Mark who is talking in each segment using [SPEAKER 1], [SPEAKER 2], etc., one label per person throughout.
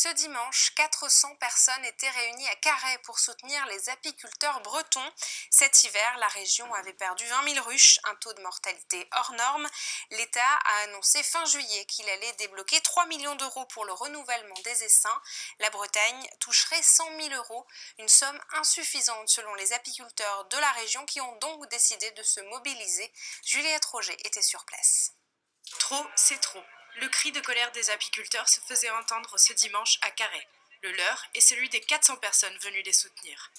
[SPEAKER 1] Ce dimanche, 400 personnes étaient réunies à Carhaix pour soutenir les apiculteurs bretons. Cet hiver, la région avait perdu 20 000 ruches, un taux de mortalité hors norme. L'État a annoncé fin juillet qu'il allait débloquer 3 millions d'euros pour le renouvellement des essaims. La Bretagne toucherait 100 000 euros, une somme insuffisante selon les apiculteurs de la région qui ont donc décidé de se mobiliser. Juliette Roger était sur place.
[SPEAKER 2] Trop, c'est trop. Le cri de colère des apiculteurs se faisait entendre ce dimanche à Carhaix. Le leur est celui des 400 personnes venues les soutenir.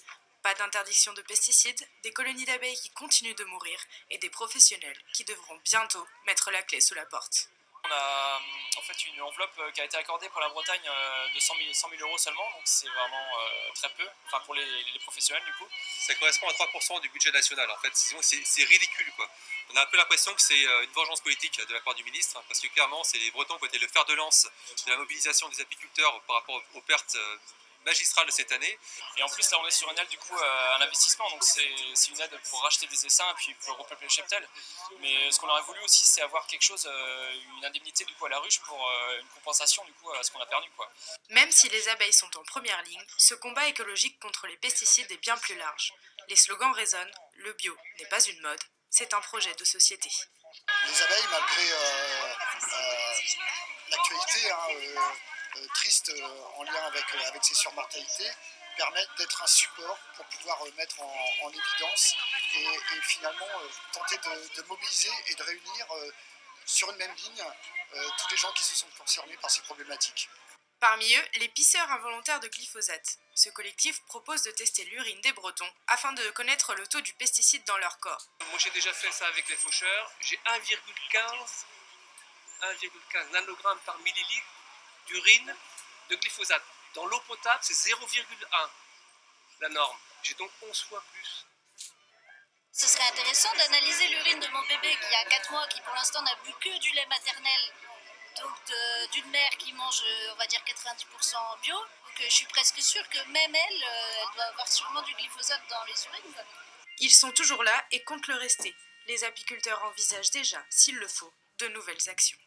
[SPEAKER 2] Pas d'interdiction de pesticides, des colonies d'abeilles qui continuent de mourir et des professionnels qui devront bientôt mettre la clé sous la porte.
[SPEAKER 3] On a en fait une enveloppe qui a été accordée pour la Bretagne de 100 000 euros seulement, donc c'est vraiment très peu, enfin pour les professionnels du coup.
[SPEAKER 4] Ça correspond à 3% du budget national, en fait, c'est ridicule quoi. On a un peu l'impression que c'est une vengeance politique de la part du ministre, parce que clairement c'est les Bretons qui ont été le fer de lance de la mobilisation des apiculteurs par rapport aux pertes magistrales de cette année.
[SPEAKER 3] Et en plus là on est sur une aide du coup un investissement, donc c'est une aide pour racheter des essaims et puis pour repeupler le cheptel. Mais ce qu'on aurait voulu aussi c'est avoir quelque chose, une indemnité du coup à la ruche pour une compensation du coup à ce qu'on a perdu quoi.
[SPEAKER 2] Même si les abeilles sont en première ligne, ce combat écologique contre les pesticides est bien plus large. Les slogans résonnent, le bio n'est pas une mode, c'est un projet de société.
[SPEAKER 5] Les abeilles, malgré l'actualité triste en lien avec ces surmortalités, permettent d'être un support pour pouvoir mettre en évidence et finalement tenter de mobiliser et de réunir sur une même ligne tous les gens qui se sont concernés par ces problématiques.
[SPEAKER 2] Parmi eux, les pisseurs involontaires de glyphosate. Ce collectif propose de tester l'urine des Bretons afin de connaître le taux du pesticide dans leur corps.
[SPEAKER 4] Moi j'ai déjà fait ça avec les faucheurs, j'ai 1,15 nanogrammes par millilitre d'urine de glyphosate. Dans l'eau potable, c'est 0,1 la norme. J'ai donc 11 fois plus.
[SPEAKER 6] Ce serait intéressant d'analyser l'urine de mon bébé qui a 4 mois, qui pour l'instant n'a bu que du lait maternel, donc d'une mère qui mange, on va dire 90% bio. Donc je suis presque sûre que même elle doit avoir sûrement du glyphosate dans les urines.
[SPEAKER 2] Ils sont toujours là et comptent le rester. Les apiculteurs envisagent déjà, s'il le faut, de nouvelles actions.